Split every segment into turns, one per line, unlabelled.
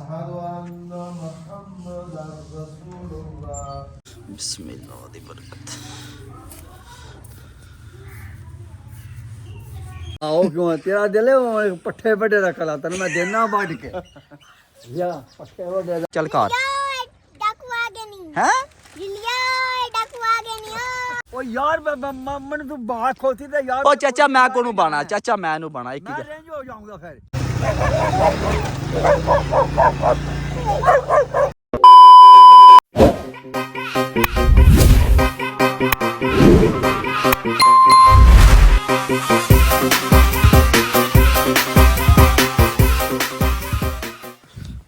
अशहदु अन्ना मुहम्मदर रसूलुल्लाह।
बिस्मिल्लाह दी बरकत।
आओ क्यों तेरा दिल है पट्ठे बड़े रख ला तेन मैं देना बांट के या पट्ठे बड़े
चल कार हैं
ओ यार मन तू बात खोती ते यार
ओ चाचा मैं कोनू बाना चाचा मैं नु बाना एक
मैं
ही
रेंज हो जाऊंगा फिर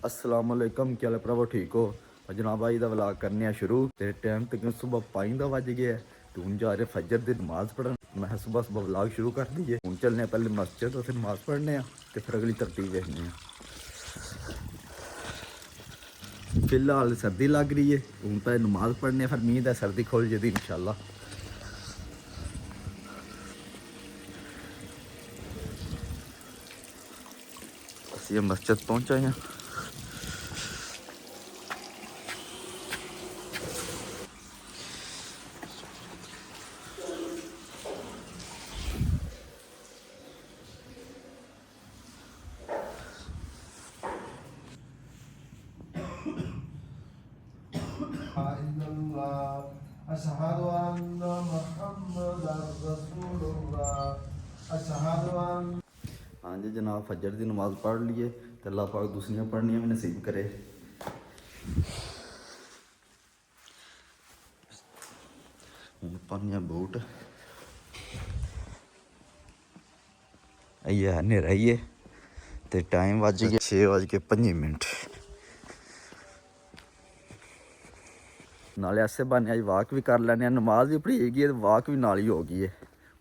अस्सलाम वालेकुम क्या हाल भरावो ठीक हो जनाब भाई दा व्लॉग करने आ शुरू ते टाइम तक सुबह 5 दा बज गया है तो हुन जा रहे फजर दी नमाज पढ़न मैं सुबह सुबह व्लॉग शुरू कर दीजिए हुन चलने पहले मस्जिद उत्थे नमाज पढ़ने आ ते फिर अगली तरतीब देखने आ। फिलहाल सर्दी लग रही है हुन पे नमाज पढ़ने फिर मींह दा सर्दी खुल जेदी इंशाल्लाह। ਅਸੀਂ मस्जिद पहुंचे हैं
अशहदु अन्ना मुहम्मदर रसूलुल्लाह। अशहदु अन्न।
हाँ जी जनाब फजर की नमाज पढ़ लिए तो अल्लाह पाक दूसरियाँ पढ़नियाँ भी नसीब करे। हुण पाने बूट ये है नेरा ही है तो टाइम बज गया 6:05। नाले ऐसे बहाने अज वाक भी कर लैने नमाज भी पढ़ी गई है वाक भी नाल ही हो गई है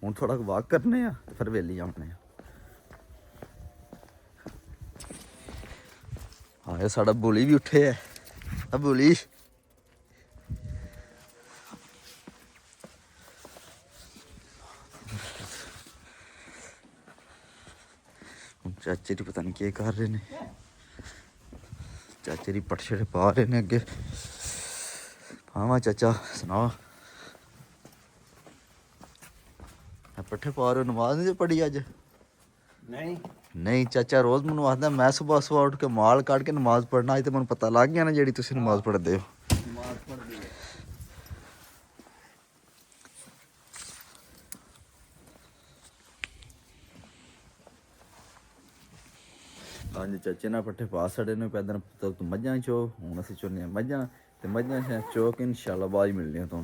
हुण थोड़ा वाक करने फिर वेली आने हाँ साड़ा बुली भी उठे है बुली चाचे दी पता नहीं क्या कर रहे ने चाचे दी पटछड़े पा रहे ने अगे हाँ चाचा सुनाओ पट्ठे पा रहे हो नमाज नहीं पढ़ी अज नहीं चाचा रोज़ मैनू आखदा मैं सुबह सुबह उठ के माल कट के नमाज पढ़ना अज तो मैं पता लग गया ना जी तुम नमाज पढ़ते हो। हाँ जी चाचे ना पट्ठे पा छड़े ने पैदल तो मझां चो हूँ असीं चोने मझां तो मझां चो के इंशाल्लाह बाज मिलनी तो।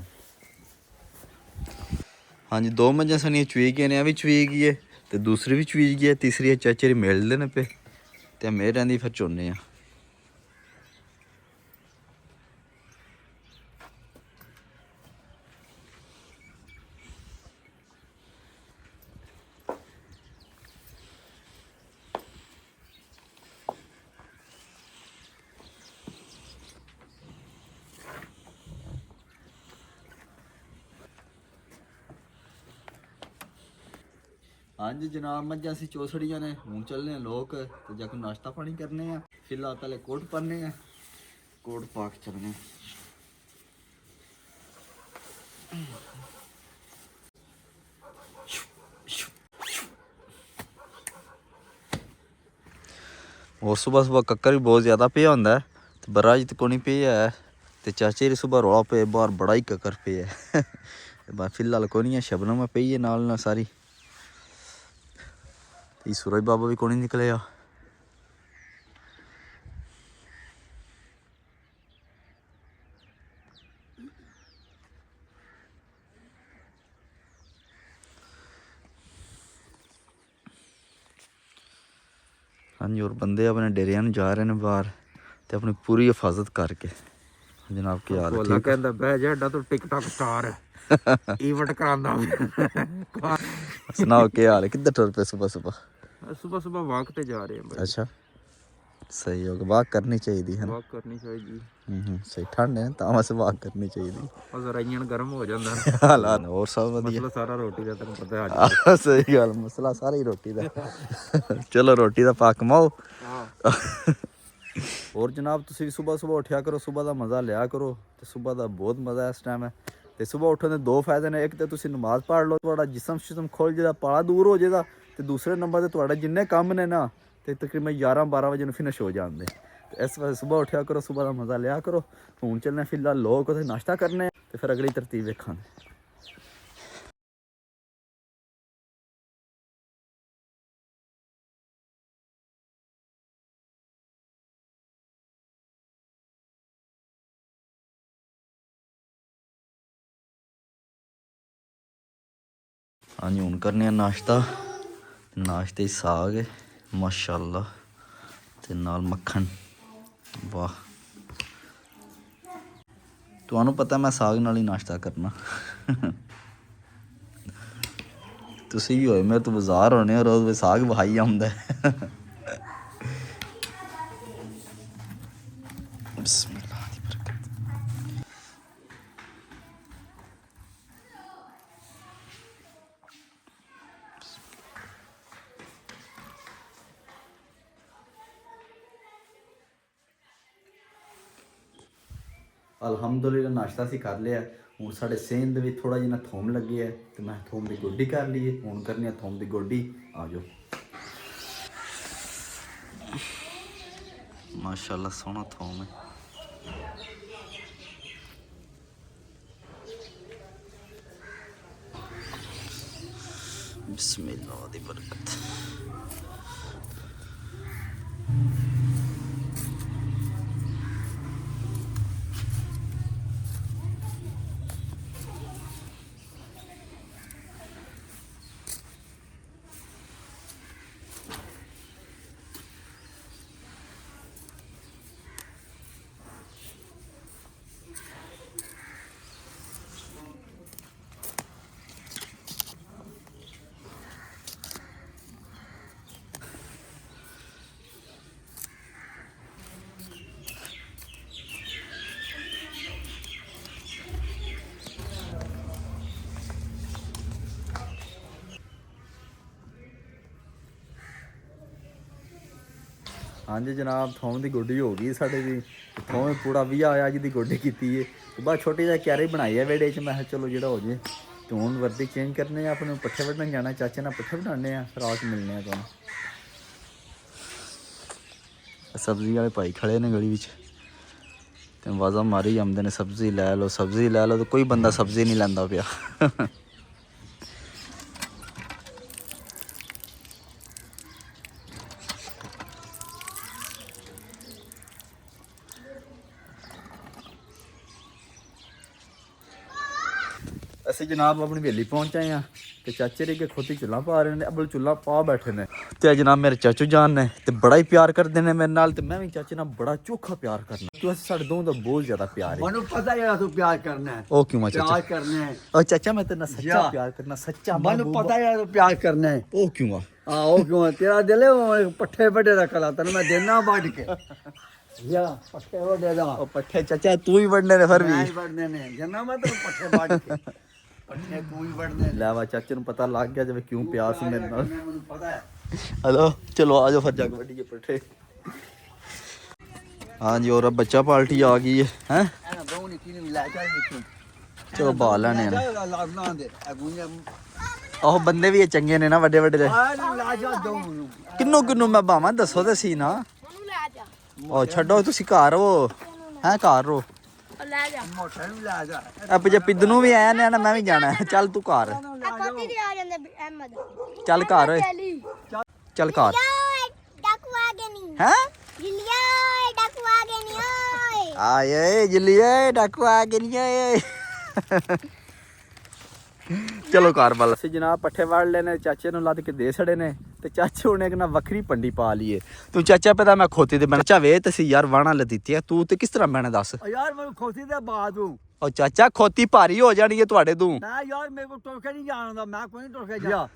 हाँ जी 2 मझां सानियां चुई गई ने भी चुई गई है तो दूसरी भी चुई गई है तीसरी चाचे मिलते ने पे तो मेरे रही फिर चुनने आ। हाँ जी जनाब मझां असीं चोसड़ियां ने हूँ चलने लोग तो जाकर नाश्ता पानी करने हैं फिलहाल पहले कोट पाने हैं कोट पा के चलने और सुबह सुबह कक्कर भी बहुत ज़्यादा पे होंदा है तो बराज तो कोनी पे है तो चाचे री सुबह रौला पे बाहर बड़ा ही कक्कर पे है फिलहाल कोनी है शबनम पे है नाल ना सारी सूरज बाबा भी कोनी निकले आ। हाँ जी और बंदे अपने डेरिया जा रहे हैं बाहर तो अपनी पूरी हिफाजत करके जनाब क्या हाल है ठीक
कहंदा बह जा तो टिकटॉक स्टार है इवेंट करांदा
सुनाओ क्या हाल है किधर टुर पे सुबह सुबह
सुबह वाक पे जा रहे हैं भाई।
अच्छा सही होगा वाक करनी चाहिए है
वाक करनी चाहिए
सही ठंड है तो वैसे वाक करनी चाहिए
जरा इंजन गर्म हो जाता
हालात और सब वधिया
मसला सारा रोटी का तेन पता है
सही गल मसला सारा ही रोटी का चलो रोटी का पा कमाओ ਹੋਰ ਜਨਾਬ ਤੁਸੀਂ ਵੀ ਸਵੇਰ ਉੱਠਿਆ ਕਰੋ, ਸਵੇਰ ਦਾ ਮਜ਼ਾ ਲਿਆ ਕਰੋ ਤੇ ਸਵੇਰ ਦਾ ਬਹੁਤ ਮਜ਼ਾ ਇਸ ਟਾਈਮ ਹੈ। ਤੇ ਸਵੇਰ ਉੱਠਣ ਦੇ ਦੋ ਫਾਇਦੇ ਨੇ, ਇੱਕ ਤਾਂ ਤੁਸੀਂ ਨਮਾਜ਼ ਪੜ੍ਹ ਲਓ, ਤੁਹਾਡਾ ਜਿਸਮ ਸ਼ਿਸਮ ਖੁੱਲ ਜਾਏਗਾ, ਪਾਲਾ ਦੂਰ ਹੋ ਜਾਏਗਾ, ਤੇ ਦੂਸਰੇ ਨੰਬਰ ਤੇ ਤੁਹਾਡੇ ਜਿੰਨੇ ਕੰਮ ਨੇ ਨਾ ਤੇ ਤਕਰੀਬਨ 11-12 ਵਜੇ ਨੂੰ ਫਿਨਿਸ਼ ਹੋ ਜਾਂਦੇ। ਤੇ ਇਸ ਵਾਰ ਸਵੇਰ ਉੱਠਿਆ ਕਰੋ, ਸਵੇਰ ਦਾ ਮਜ਼ਾ ਲਿਆ ਕਰੋ। ਹੁਣ ਚੱਲਣੇ ਫਿਲਹਾਲ ਲੋਕ ਉੱਥੇ ਨਾਸ਼ਤਾ ਕਰਨੇ ਤੇ ਫਿਰ ਅਗਲੀ ਤਰਤੀਬ ਵੇਖਾਂਗੇ। ਹਾਂਜੀ ਹੁਣ ਕਰਨੇ ਆ ਨਾਸ਼ਤਾ। ਨਾਸ਼ਤੇ ਸਾਗ ਹੈ ਮਾਸ਼ਾਅੱਲਾ ਤੇ ਨਾਲ ਮੱਖਣ। ਵਾਹ, ਤੁਹਾਨੂੰ ਪਤਾ ਮੈਂ ਸਾਗ ਨਾਲ ਹੀ ਨਾਸ਼ਤਾ ਕਰਨਾ। ਤੁਸੀਂ ਵੀ ਹੋਏ ਮੇਰੇ ਤੋਂ ਬਾਜ਼ਾਰ ਹੋਣੇ ਰੋਜ਼ ਸਾਗ ਵਹਾਈ ਆਉਂਦਾ। ਬਿਸਮਿਲ੍ਲਾਹ ਦੀ ਬਰਕਤ। ਅਲਹਮਦੁਲਿਲਾ ਨਾਸ਼ਤਾ ਅਸੀਂ ਕਰ ਲਿਆ। ਹੁਣ ਸਾਡੇ ਸੇਨ ਦੇ ਵਿੱਚ ਥੋੜਾ ਜਿਹਾ ਥੋਮ ਲੱਗੇ ਹੈ ਤੇ ਮੈਂ ਥੋਮ ਦੀ ਗੋਡੀ ਕਰ ਲਈਏ। ਹੁਣ ਕਰਨੀ ਆ ਥੋਮ ਦੀ ਗੋਡੀ। ਆ ਜਾਓ। ਮਾਸ਼ਾਅੱਲਾ ਸੋਹਣਾ ਥੋਮ ਹੈ। ਬਿਸਮਿਲ੍ਲਾਹ ਦੀ ਬਰਕਤ। ਹਾਂਜੀ ਜਨਾਬ, ਥੋਮ ਦੀ ਗੋਡੀ ਹੋ ਗਈ ਸਾਡੇ ਦੀ। ਥੋਮ ਪੂਰਾ 20 ਆਇਆ ਜਿਹਦੀ ਗੋਡੀ ਕੀਤੀ ਹੈ। ਤੇ ਬਾਅਦ ਛੋਟੀ ਜਿਹੀ ਕਿਆਰੀ ਬਣਾਈ ਹੈ ਵਿਹੜੇ 'ਚ। ਮੈਂ ਕਿਹਾ ਚਲੋ ਜਿਹੜਾ ਹੋ ਜੇ। ਤੇ ਹੁਣ ਵਰਦੀ ਚੇਂਜ ਕਰਨੇ ਆ, ਆਪਣੇ ਪੱਠੇ ਵੱਢਣ ਜਾਣਾ। ਚਾਚੇ ਨਾਲ ਪੱਠੇ ਵਢਾਉਂਦੇ ਆ, ਰਾਤ ਮਿਲਣੇ ਆ ਤੁਹਾਨੂੰ। ਸਬਜ਼ੀ ਵਾਲੇ ਭਾਈ ਖੜੇ ਨੇ ਗਲੀ ਵਿੱਚ ਤੇ ਆਵਾਜ਼ਾਂ ਮਾਰੀ ਜਾਂਦੇ ਨੇ, ਸਬਜ਼ੀ ਲੈ ਲਓ, ਸਬਜ਼ੀ ਲੈ ਲਓ। ਤੇ ਕੋਈ ਬੰਦਾ ਸਬਜ਼ੀ ਨਹੀਂ ਲੈਂਦਾ ਪਿਆ। ਅਸੀਂ ਜਨਾਬ ਆਪਣੀ ਹਵੇਲੀ ਪਹੁੰਚ ਆਏ ਹਾਂ ਤੇ ਚਾਚੇ ਦੇ ਖੋਤੀ ਚੁੱਲ੍ਹਾ ਪਾ ਰਹੇ ਨੇ। ਅਬਲ ਚੁੱਲ੍ਹਾ ਪਾ ਬੈਠੇ ਨੇ ਤੇ ਜਨਾਬ ਮੇਰੇ ਚਾਚੂ ਜਾਨ ਨੇ ਤੇ ਬੜਾ ਹੀ ਪਿਆਰ ਕਰਦੇ ਨੇ ਮੇਰੇ ਨਾਲ। ਤੇ ਮੈਂ ਵੀ ਚਾਚੇ ਨਾਲ ਬੜਾ ਚੋਖਾ ਪਿਆਰ ਕਰਨਾ ਕਿਉਂਕਿ ਸਾਡੇ ਦੋਵਾਂ ਦਾ ਬਹੁਤ ਜ਼ਿਆਦਾ ਪਿਆਰ ਹੈ।
ਮੈਨੂੰ ਪਤਾ ਯਾਰ ਤੂੰ ਪਿਆਰ ਕਰਨਾ ਹੈ।
ਉਹ ਕਿਉਂ ਚਾਚਾ?
ਪਿਆਰ ਕਰਨਾ ਹੈ।
ਉਹ ਚਾਚਾ ਮੈਂ ਤੇਰੇ ਨਾਲ ਸੱਚਾ ਪਿਆਰ ਕਰਨਾ, ਸੱਚਾ।
ਮੈਨੂੰ ਪਤਾ ਯਾਰ ਤੂੰ ਪਿਆਰ ਕਰਨਾ ਹੈ।
ਉਹ ਕਿਉਂ?
ਉਹ ਕਿਉਂ? ਤੇਰਾ ਦਿਲ ਹੈ ਉਹ ਪੱਠੇ ਵੱਡੇ ਦਾ ਕਲਾ ਤੈਨੂੰ ਮੈਂ ਦੇਣਾ ਵੱਢ ਕੇ। ਯਾ ਪੱਠੇ ਵੱਡੇ ਦਾ।
ਉਹ ਪੱਠੇ ਚਾਚਾ ਤੂੰ ਹੀ ਵੱਢਣੇ ਨੇ ਫਿਰ ਵੀ।
ਮੈਂ ਹੀ ਵੱਢਣੇ ਨੇ ਜਨਾ ਮੈਂ ਤੈਨੂੰ ਪੱਠੇ ਵੱਢ ਕੇ। ਪੱਠੇ ਤੂੰ ਹੀ ਵੱਢਣੇ।
ਲੈ ਵਾ ਚਾਚੇ ਨੂੰ ਪਤਾ ਲੱਗ ਗਿਆ ਜਿਵੇਂ ਕਿਉਂ ਪਿਆਰ ਸੀ ਮੇਰੇ ਨਾਲ।
ਮੈਨੂੰ ਪਤਾ ਹੈ।
ਹਲੋ ਚਲੋ ਆ ਜਾਓ ਫਿਰ ਜੱਗ ਵੱਢੀਏ ਪੱਠੇ। ਹਾਂਜੀ ਔਰ ਬੱਚਾ ਪਾਰਟੀ ਆ ਗਈ ਹੈ। ਹੈਂ ਚਲੋ ਬਾਲ ਲੈਣੇ ਨੇ। ਆਹੋ ਬੰਦੇ ਵੀ ਚੰਗੇ ਨੇ ਨਾ ਵੱਡੇ ਵੱਡੇ ਦੇ। ਕਿੰਨੂੰ ਕਿੰਨੂੰ ਮੈਂ ਭਾਵਾਂ ਦੱਸੋ ਤੇ ਸੀ ਨਾ। ਉਹ ਛੱਡੋ ਤੁਸੀਂ ਘਰ ਹੋ। ਹੈਂ ਘਰ ਰੋ। ਅਬ ਜੇ ਪਿੱਦ ਨੂੰ ਵੀ ਆਇਆ ਨੇ ਨਾ ਮੈਂ ਵੀ ਜਾਣਾ। ਚੱਲ ਤੂੰ ਘਰ। ਚੱਲ ਘਰ ਓਏ। ਚੱਲ ਘਰ। ਹੈਂ ਆਏ ਜਿੱਲੀਏ ਡਾਕੂ ਆ ਗਏ ਨਹੀਂ ਆਏ। ਚਲੋ ਘਰ ਵੱਲ। ਅਸੀਂ ਜਨਾਬ ਪੱਠੇ ਵੜ ਲੈਣੇ, ਚਾਚੇ ਨੂੰ ਲੱਦ ਕੇ ਦੇ ਛੜੇ ਨੇ ਤੇ ਚਾਚੇ ਹੁਣ ਇੱਕ ਨਾ ਵੱਖਰੀ ਪੰਡੀ ਪਾ ਲਈਏ। ਤੂੰ ਚਾਚਾ ਪਤਾ ਮੈਂ ਖੋਤੀ ਤੇ ਬਣਾ ਵੇ ਤੇ ਸੀ ਯਾਰ ਵਾਣਾ ਲਦੀਤੀ ਤੂੰ ਤੇ ਕਿਸ ਤਰ੍ਹਾਂ ਬਹਿਣਾ ਦੱਸ
ਯਾਰ ਮੈਨੂੰ ਖੋਤੀ ਦੇ ਬਾਅਦ ਹੂੰ।
ਉਹ ਚਾਚਾ ਖੋਤੀ ਭਾਰੀ ਹੋ ਜਾਣੀ ਹੈ ਤੁਹਾਡੇ ਤੋਂ।
ਮੈਂ ਯਾਰ ਮੇਰੇ ਕੋਲ ਟੋਕੇ ਨਹੀਂ ਜਾਣਦਾ। ਮੈਂ ਕੋਈ ਨਹੀਂ ਟੋਕੇ ਜਾ।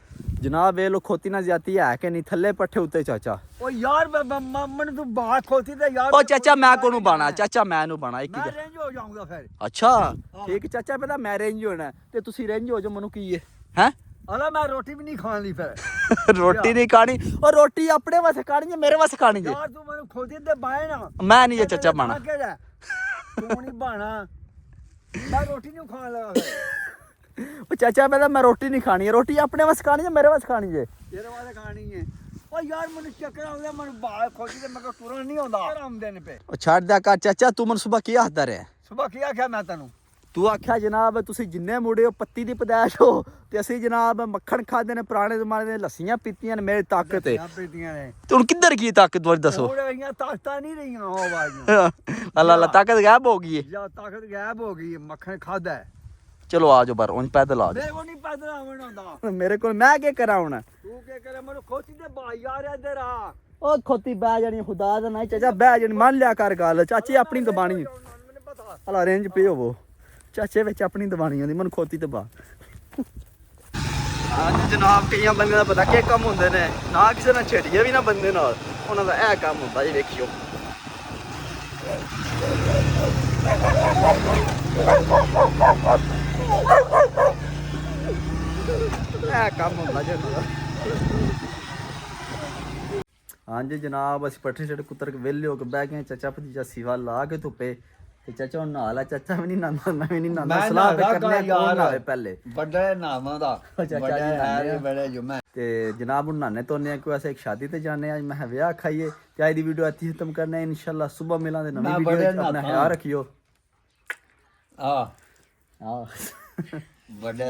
ਜਨਾਬ ਵੇ ਲੋ ਖੋਤੀ ਨਾਲ ਜ਼ਿਆਤੀ ਹੈ ਕਿ ਨਹੀਂ? ਥੱਲੇ ਪੱਠੇ ਉੱਤੇ ਚਾਚਾ।
ਉਹ ਯਾਰ ਮੈਨੂੰ ਤੂੰ ਬਾਹਰ ਖੋਤੀ ਤੇ ਯਾਰ।
ਉਹ ਚਾਚਾ ਮੈਂ ਕੋਨੂੰ ਬਾਣਾ? ਚਾਚਾ ਮੈਂ ਨੂੰ ਬਾਣਾ ਇੱਕ।
ਮੈਂ ਰੇਂਜ ਹੋ ਜਾਊਂਗਾ ਫਿਰ।
ਅੱਛਾ ਠੀਕ ਚਾਚਾ ਪਤਾ ਮੈਂ ਰੇਂਜ ਹੋਣਾ ਤੇ ਤੁਸੀਂ ਰੇਂਜ ਹੋ ਜਾਓ। ਮੈਨੂੰ ਕੀ ਹੈ? ਹੈਂ
ਆਲਾ ਮੈਂ ਰੋਟੀ ਵੀ ਨਹੀਂ ਖਾਣ ਲਈ ਫਿਰ
ਰੋਟੀ ਨਹੀਂ ਖਾਣੀ ਉਹ ਰੋਟੀ ਆਪਣੇ ਵਾਸਤੇ ਖਾਣੀ ਹੈ ਮੇਰੇ ਵਾਸਤੇ ਖਾਣੀ ਜੇ
ਯਾਰ ਤੂੰ ਮੈਨੂੰ ਖੁਦ ਹੀ ਤੇ ਬਾਏ ਨਾ
ਮੈਂ ਨਹੀਂ ਜੇ ਚਾਚਾ ਬਾਣਾ
ਤੂੰ ਨਹੀਂ ਬਾਣਾ ਮੈਂ ਰੋਟੀ ਨਹੀਂ ਖਾਣ ਲੱਗਾ ਫਿਰ
ਉਹ ਚਾਚਾ ਮੈਂ ਰੋਟੀ ਨਹੀਂ ਖਾਣੀ ਹੈ ਰੋਟੀ ਆਪਣੇ ਵਾਸਤੇ ਖਾਣੀ ਹੈ ਮੇਰੇ ਵਾਸਤੇ ਖਾਣੀ ਜੇ
ਤੇਰੇ ਵਾਲੇ ਖਾਣੀ ਹੈ ਓ ਯਾਰ ਮੈਨੂੰ ਚੱਕਰ ਆਉਂਦਾ ਮੈਨੂੰ ਬਾਹਰ ਖੁਦ ਹੀ ਤੇ ਮੈਂ ਤੁਰਨ ਨਹੀਂ ਆਉਂਦਾ ਆਰਾਮਦੇ ਨੇ ਪਏ
ਉਹ ਛੱਡ ਦਿਆ ਕਰ ਚਾਚਾ ਤੂੰ ਮੈਨੂੰ ਸਵੇਰ ਕੀ ਆਖਦਾ ਰਿਹਾ
ਸੁਬਾ ਕੀ ਆਖਿਆ ਮੈਂ ਤੈਨੂੰ
ਤੂੰ ਆਖਿਆ ਜਨਾਬ ਤੁਸੀਂ ਜਿੰਨੇ ਮੁੰਡੇ ਹੋ ਪੱਤੀ ਦੀ ਪਦਾਇਸ਼ ਹੋ ਤੇ ਅਸੀਂ ਜਨਾਬ ਮੱਖਣ ਖਾਦੇ ਨੇ ਪੁਰਾਣੇ ਜ਼ਮਾਨੇ ਦੀਆਂ ਲੱਸੀਆਂ ਪੀਤੀਆਂ ਨੇ ਮੇਰੀ ਤਾਕਤ ਹੈ
ਪੀਤੀਆਂ ਨੇ
ਤੇ ਹੁਣ ਕਿੱਧਰ ਕੀ ਤਾਕਤ ਵਾਲੀ ਦੱਸੋ
ਹੁਣ ਰਹੀਆਂ ਤਾਕਤਾਂ ਨਹੀਂ ਰਹੀਆਂ ਉਹ ਆਵਾਜ਼ਾਂ
ਅੱਲਾ ਅੱਲਾ ਤਾਕਤ ਗਾਇਬ ਹੋ ਗਈ ਹੈ
ਜਾਂ ਤਾਕਤ ਗਾਇਬ ਹੋ ਗਈ ਮੱਖਣ ਖਾਦਾ ਹੈ
ਚਲੋ ਆ ਜਾਓ ਬਾਹਰ ਉਂਝ ਪੈਦਲ ਆ
ਮੇਰੇ ਕੋਲ ਨਹੀਂ ਪੈਦਲ ਆਉਣ ਹੁੰਦਾ
ਜਾਓ ਮੇਰੇ ਕੋਲ ਮੈਂ ਕੀ ਕਰਾਂ ਹੁਣ
ਤੂੰ ਕੀ ਕਰੇ ਮੈਨੂੰ ਖੋਤੀ ਤੇ ਬਾ ਯਾਰ ਇੱਧਰ ਆ
ਉਹ ਖੋਤੀ ਬਹਿ ਜਾਣੀ ਖੁਦਾ ਦਾ ਨਾ ਚਾਚਾ ਬਹਿ ਜਾਣੀ ਮੰਨ ਲਿਆ ਕਰ ਗੱਲ ਚਾਚੀ ਆਪਣੀ ਦਬਾਣੀ
ਮੈਨੂੰ ਪਤਾ
ਹਲਾ ਰੇਂਜ ਪੇ ਹੋਵੋ ਚਾਚੇ ਵਿੱਚ ਆਪਣੀ ਦਬਾਣੀ ਆਉਂਦੀ ਮੈਨੂੰ ਖੋਤੀ ਤੇ ਬਾ ਹਾਂਜੀ ਜਨਾਬ ਕਈਆਂ ਬੰਦਿਆਂ ਦਾ ਪਤਾ ਕੀ ਕੰਮ ਹੁੰਦੇ ਨੇ ਨਾ ਕਿਸੇ ਨਾਲ ਛੇੜੀਏ ਵੀ ਨਾ ਬੰਦੇ ਨਾਲ ਉਹਨਾਂ ਦਾ ਇਹ ਕੰਮ ਹੁੰਦਾ ਜੀ ਵੇਖਿਓ ਇਹ ਕੰਮ ਹੁੰਦਾ ਜੀ ਉਹਨਾਂ ਦਾ ਹਾਂਜੀ ਜਨਾਬ ਅਸੀਂ ਪੱਠੇ ਛੱਡ ਕੁੱਤਰ ਕੇ ਵਿਹਲੇ ਹੋ ਕੇ ਬਹਿ ਗਏ ਚਾਚਾ ਭਤੀਜਾ ਸੀਵਾ ਲਾ ਕੇ ਧੁੱਪੇ ਤੇ ਚਾਚਾ ਹੁਣ ਨਹਾ ਲਾ ਚਾਚਾ ਵੀ ਨਹੀਂ ਨਹਾਉਂਦਾ ਮੈਂ ਵੀ ਨਹੀਂ ਨਹਾਉਂਦਾ ਸਲਾਹ ਤੇ ਕਰਨੇ ਕੌਣ ਨਹਾਵੇ ਪਹਿਲੇ
ਵੱਡੇ ਨਾਵਾਂ ਦਾ
ਚਾਚਾ ਜੀ
ਵੱਡੇ
ਨਹਾਉਂਦੇ ਆ।
ਬੜੇ ਜੁਮੇ
ਤੇ ਜਨਾਬ ਹੁਣ ਨਹਾने ਧੋਨੇ ਕੋਈ ਐਸੇ ਇੱਕ ਸ਼ਾਦੀ ਤੇ ਜਾਣੇ ਅੱਜ ਮੈਂ ਵਿਆਹ ਖਾਈਏ ਤੇ ਅੱਜ ਦੀ ਵੀਡੀਓ ਇੱਥੇ ਖਤਮ ਕਰਨਾ ਹੈ ਇਨਸ਼ਾਅੱਲਾ ਸਵੇਰ ਮਿਲਾਂਗੇ ਨਵੀਂ
ਮੈਂ
ਵੀਡੀਓ
ਬੜੇ
ਵਿੱਚ ਆਪਣਾ
ਨਹਾਤਾ।
ਖਿਆਲ ਰੱਖਿਓ
ਆ
ਹਾਂ
ਵੱਡੇ